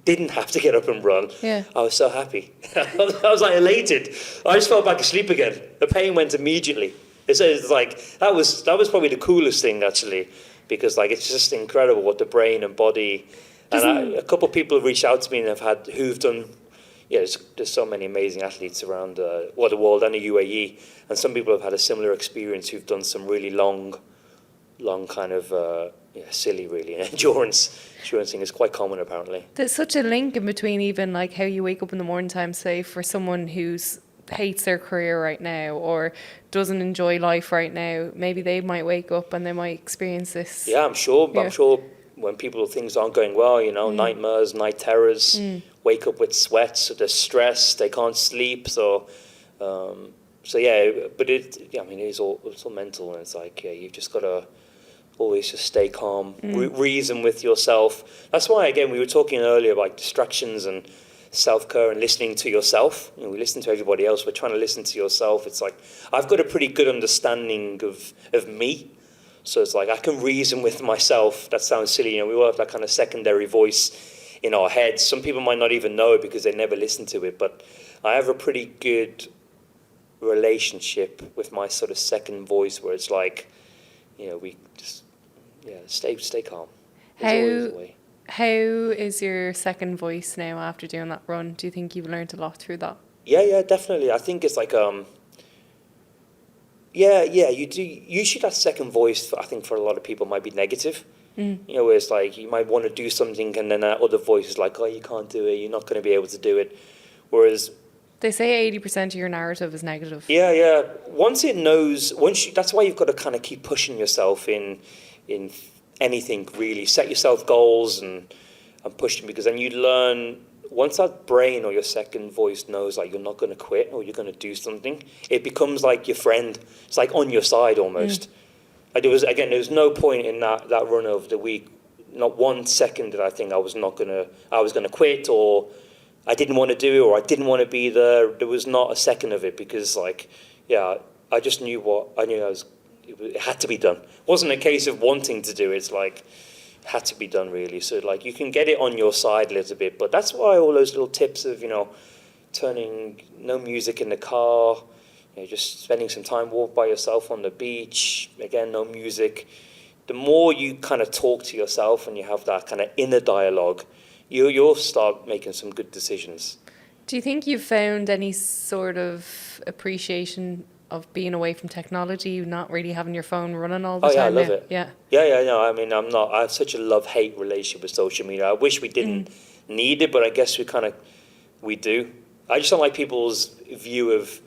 didn't have to get up and run, Yeah. I was so happy. I was like elated. I just fell back asleep again. The pain went immediately. It's like that was probably the coolest thing actually, because like it's just incredible what the brain and body. And a couple of people have reached out to me and who've done. Yeah, there's so many amazing athletes around the world and the UAE, and some people have had a similar experience who've done some really long kind of silly really endurance thing is quite common apparently. There's such a link in between even like how you wake up in the morning time, say for someone who's hates their career right now or doesn't enjoy life right now, maybe they might wake up and they might experience this. Yeah, I'm sure. Yeah. I'm sure when things aren't going well, nightmares, night terrors, wake up with sweats, so there's stress, they can't sleep, so yeah. But it's all mental, and it's like you've just got to always just stay calm, reason with yourself. That's why again we were talking earlier about distractions and self-care and listening to yourself. We listen to everybody else. We're trying to listen to yourself. It's like I've got a pretty good understanding of me. So it's like I can reason with myself. That sounds silly. We all have that kind of secondary voice in our heads. Some people might not even know it because they never listen to it. But I have a pretty good relationship with my sort of second voice where it's like, we just, stay calm. There's always a way. How is your second voice now after doing that run? Do you think you've learned a lot through that? Yeah, definitely. I think it's like, you do. Usually that second voice, I think for a lot of people might be negative. Where it's like you might want to do something and then that other voice is like, oh, you can't do it, you're not going to be able to do it. Whereas they say 80% of your narrative is negative. Yeah. Once it knows, that's why you've got to kind of keep pushing yourself in anything really. Set yourself goals and push them, because then you learn. Once that brain or your second voice knows like you're not going to quit or you're going to do something, it becomes like your friend. It's like on your side almost. Like there was no point in that run of the week, not 1 second that I think I was going to quit or I didn't want to do it or I didn't want to be there. There was not a second of it because I just knew it had to be done. It wasn't a case of wanting to do it. It's like had to be done really. So like you can get it on your side a little bit, but that's why all those little tips of turning no music in the car, just spending some time walk by yourself on the beach, again no music. The more you kind of talk to yourself and you have that kind of inner dialogue, you'll start making some good decisions. Do you think you've found any sort of appreciation of being away from technology, not really having your phone running all the time? I love it. Yeah. No, I mean, I have such a love-hate relationship with social media. I wish we didn't need it, but I guess we do. I just don't like people's view of,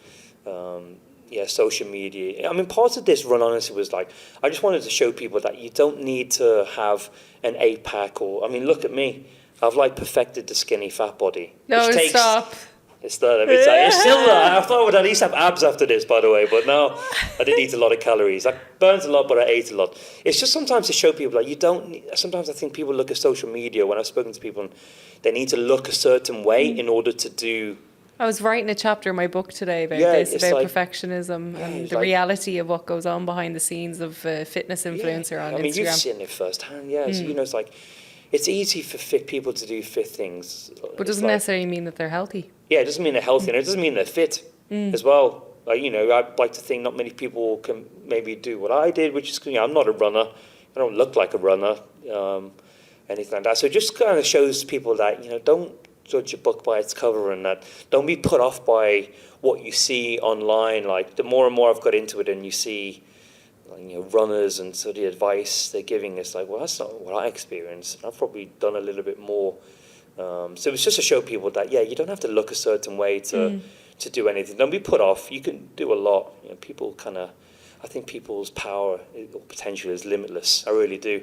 social media. I mean, part of this run, honestly, was like, I just wanted to show people that you don't need to have an 8-pack look at me. I've perfected the skinny fat body. No, stop. It's still there. I thought I would at least have abs after this, by the way, but no, I didn't eat a lot of calories. I burnt a lot, but I ate a lot. It's just sometimes to show people you don't need, sometimes I think people look at social media when I've spoken to people and they need to look a certain way in order to do. I was writing a chapter in my book today about perfectionism and the reality of what goes on behind the scenes of a fitness influencer on Instagram. I mean, you've seen it firsthand, So, it's like, it's easy for fit people to do fit things. But it doesn't necessarily mean that they're healthy. Yeah, it doesn't mean they're healthy, and it doesn't mean they're fit as well. I'd like to think not many people can maybe do what I did, which is, I'm not a runner. I don't look like a runner, anything like that. So it just kind of shows people that, don't judge a book by its cover, and that don't be put off by what you see online. Like, the more and more I've got into it and you see runners and sort of the advice they're giving, it's like, well, that's not what I experienced. I've probably done a little bit more. So it's just to show people that, you don't have to look a certain way to do anything. Don't be put off. You can do a lot. I think people's power or potential is limitless. I really do.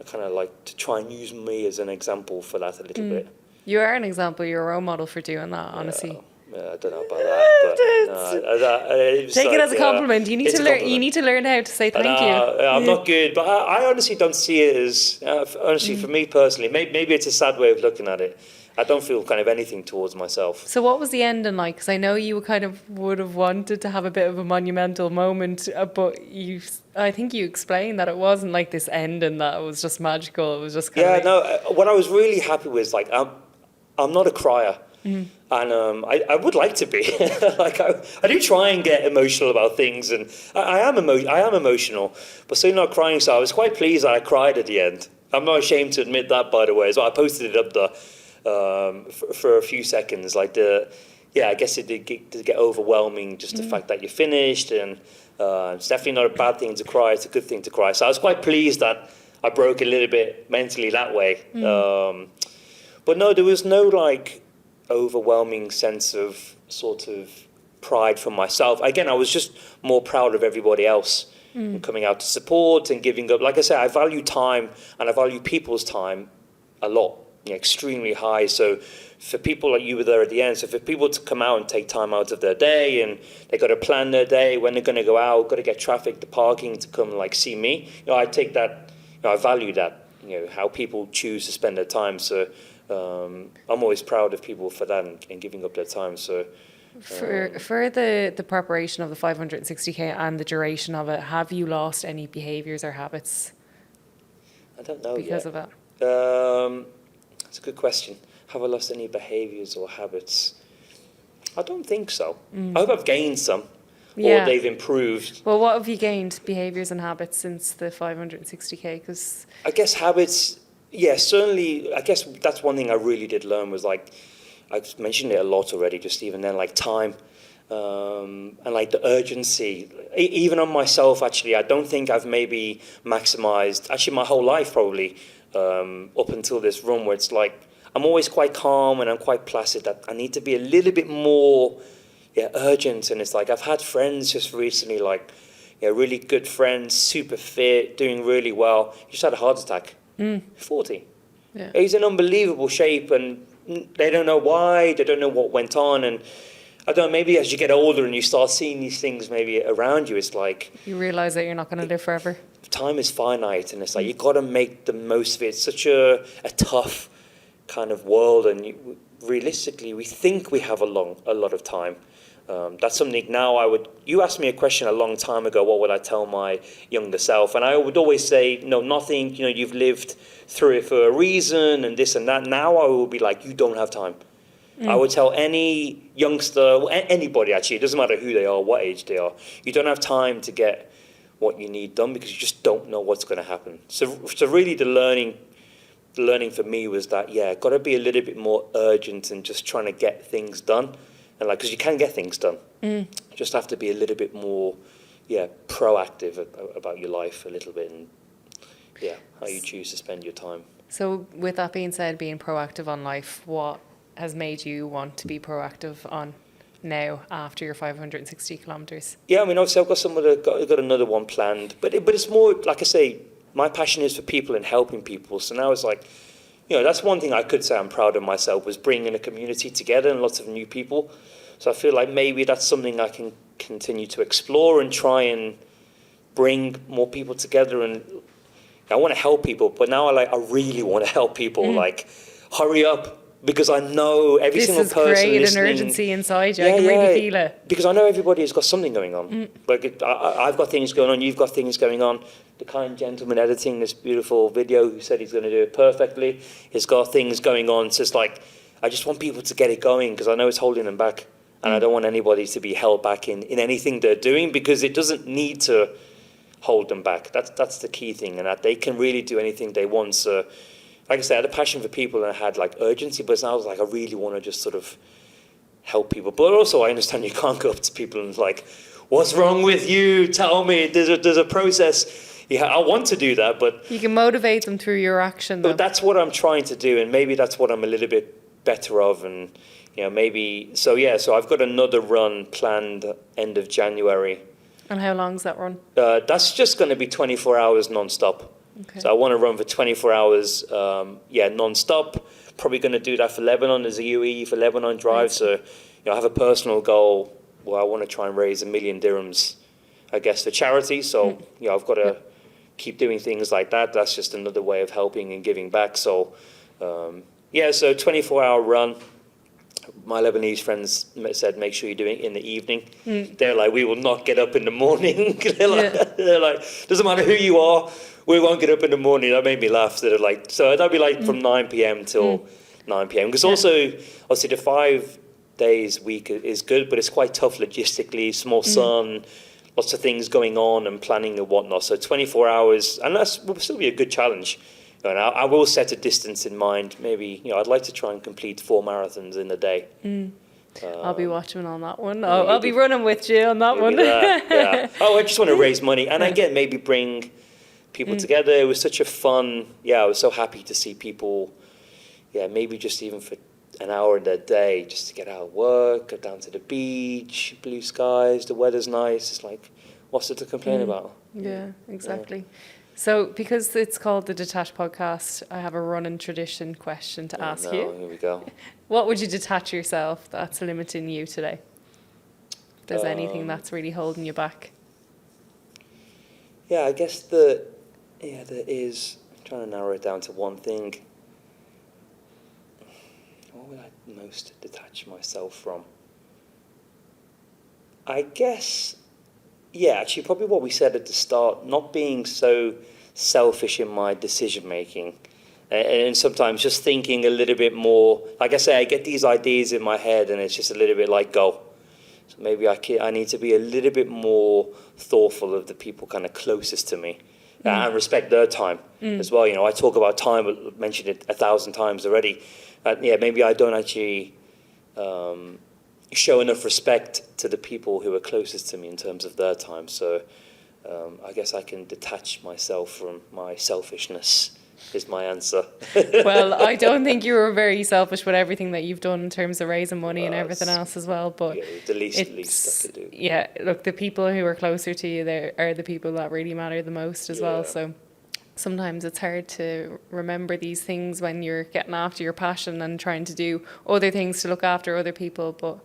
I kind of like to try and use me as an example for that a little bit. You are an example. You're a role model for doing that, honestly. I don't know about that, but take it as a compliment. You need to learn. You need to learn how to say thank you. I'm not good, but I honestly don't see it as for me personally. Maybe it's a sad way of looking at it. I don't feel kind of anything towards myself. So what was the ending like? Because I know you kind of would have wanted to have a bit of a monumental moment, but I think you explained that it wasn't like this ending that it was just magical. It was just kind of what I was really happy with is I'm not a crier. And I would like to be. Like I do try and get emotional about things, and I am emotional, but still not crying. So I was quite pleased that I cried at the end. I'm not ashamed to admit that, by the way. So I posted it up there for a few seconds. Like I guess it did get overwhelming, just the fact that you finished, and it's definitely not a bad thing to cry. It's a good thing to cry. So I was quite pleased that I broke a little bit mentally that way. But no, there was no like overwhelming sense of sort of pride for myself. Again, I was just more proud of everybody else coming out to support and giving up. Like I said, I value time and I value people's time a lot, extremely high. So for people like you were there at the end, so for people to come out and take time out of their day, and they got to plan their day, when they're going to go out, got to get traffic, the parking to come like see me, I take that, I value that, how people choose to spend their time. So I'm always proud of people for that and giving up their time. So for the preparation of the 560k and the duration of it, have you lost any behaviours or habits? I don't know because yet. of that. That's a good question. Have I lost any behaviours or habits? I don't think so. I hope I've gained some, or they've improved. Well, what have you gained, behaviours and habits, since the 560k? Because I guess habits, certainly. I guess that's one thing I really did learn was like, I've mentioned it a lot already, just even then, like time and like the urgency. Even on myself, actually, I don't think I've maybe maximised, actually my whole life probably, up until this run, where it's like, I'm always quite calm and I'm quite placid. That I need to be a little bit more urgent. And it's like, I've had friends just recently, like, really good friends, super fit, doing really well. He just had a heart attack, 40. Yeah. He's in unbelievable shape, and they don't know why, they don't know what went on. And I don't know, maybe as you get older and you start seeing these things maybe around you, it's like, you realise that you're not going to live forever. Time is finite, and it's like, you've got to make the most of it. It's such a tough kind of world, and realistically, we think we have a lot of time. That's something now you asked me a question a long time ago, what would I tell my younger self? And I would always say, no, nothing, you've lived through it for a reason and this and that. Now I will be like, you don't have time. I would tell any youngster, anybody actually, it doesn't matter who they are, what age they are, you don't have time to get what you need done because you just don't know what's going to happen. So really the learning for me was that, got to be a little bit more urgent and just trying to get things done. And like, because you can get things done. You just have to be a little bit more, proactive about your life a little bit, and how you choose to spend your time. So with that being said, being proactive on life, what has made you want to be proactive on now after your 560 kilometres? Yeah, I mean, obviously I've got another one planned, but it's more, like I say, my passion is for people and helping people. So now it's like, that's one thing I could say I'm proud of myself, was bringing a community together and lots of new people. So I feel like maybe that's something I can continue to explore and try and bring more people together. And I want to help people, but now I really want to help people. Like, hurry up, because I know every single person listening. This has created an urgency inside you. I can really feel it. Because I know everybody has got something going on. Like, I've got things going on, you've got things going on. The kind gentleman editing this beautiful video who said he's going to do it perfectly, he's got things going on. So it's like, I just want people to get it going, because I know it's holding them back. And I don't want anybody to be held back in anything they're doing, because it doesn't need to hold them back. That's the key thing, and that they can really do anything they want. So, like I said, I had a passion for people and I had like urgency, but now I was like, I really want to just sort of help people. But also I understand you can't go up to people and like, what's wrong with you? Tell me. There's a process. Yeah, I want to do that, but you can motivate them through your action, though. But that's what I'm trying to do, and maybe that's what I'm a little bit better of, and maybe so I've got another run planned end of January. And how long's that run? That's just going to be 24 hours non-stop. Okay. So I want to run for 24 hours, non-stop. Probably going to do that for Lebanon. There's a UAE for Lebanon drive. Right. So, I have a personal goal where I want to try and raise 1 million dirhams, I guess, for charity. So, I've got to keep doing things like that. That's just another way of helping and giving back. So, so 24-hour run. My Lebanese friends said, make sure you do it in the evening. They're like, we will not get up in the morning. They're like, doesn't matter who you are, we won't get up in the morning. That made me laugh. So they're like, so that'll be like from 9 p.m. till 9 p.m. Because also, obviously, the 5 days week is good, but it's quite tough logistically. Small son, lots of things going on and planning and whatnot. So 24 hours, and that will still be a good challenge. And I will set a distance in mind. Maybe, I'd like to try and complete 4 marathons in a day. I'll be watching on that one. I'll be running with you on that one. Yeah. Oh, I just want to raise money. And again, maybe bring people together. It was such a fun, I was so happy to see people, maybe just even for an hour in their day, just to get out of work, go down to the beach, blue skies, the weather's nice. It's like, what's there to complain about? Yeah, exactly. So because it's called the Detached Podcast, I have a running tradition question to ask you. Here we go. What would you detach yourself that's limiting you today? If there's anything that's really holding you back. Yeah, I guess there is. I'm trying to narrow it down to one thing. What would I most detach myself from? I guess, actually probably what we said at the start, not being so selfish in my decision making. And sometimes just thinking a little bit more. Like I say, I get these ideas in my head and it's just a little bit like, go. So maybe I need to be a little bit more thoughtful of the people kind of closest to me and respect their time as well. I talk about time, I've mentioned it 1,000 times already. Maybe I don't actually show enough respect to the people who are closest to me in terms of their time. So I guess I can detach myself from my selfishness is my answer. Well, I don't think you were very selfish with everything that you've done in terms of raising money and everything else as well. But the least stuff to do. Yeah, look, the people who are closer to you there are the people that really matter the most as well. So sometimes it's hard to remember these things when you're getting after your passion and trying to do other things to look after other people. But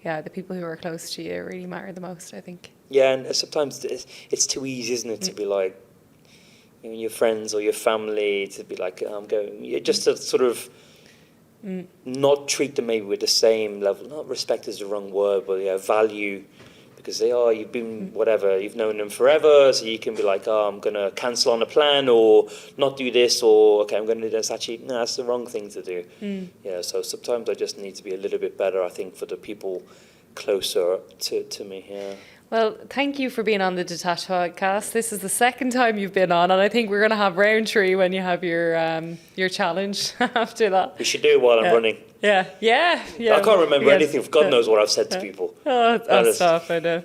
the people who are close to you really matter the most, I think. Yeah, and sometimes it's too easy, isn't it, to be like, your friends or your family, to be like, I'm going, just to sort of not treat them maybe with the same level, not respect is the wrong word, but value, because you've been whatever, you've known them forever, so you can be like, I'm going to cancel on a plan or not do this, or okay, I'm going to do this. Actually, no, that's the wrong thing to do. So sometimes I just need to be a little bit better, I think, for the people closer to me. Well, thank you for being on the Detached Podcast. This is the second time you've been on, and I think we're going to have round 3 when you have your challenge after that. We should do it while I'm running. Yeah. I can't remember anything. God knows what I've said to people. Stop, I know.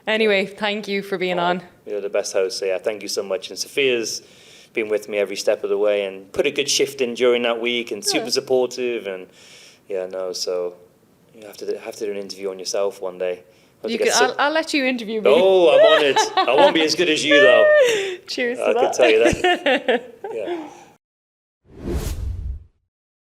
Anyway, thank you for being on. You're the best host, so thank you so much. And Sophia's been with me every step of the way and put a good shift in during that week and super supportive. And so you have to do an interview on yourself one day. I'll let you interview me. Oh, I'm on it. I won't be as good as you, though. Cheers I can tell you that.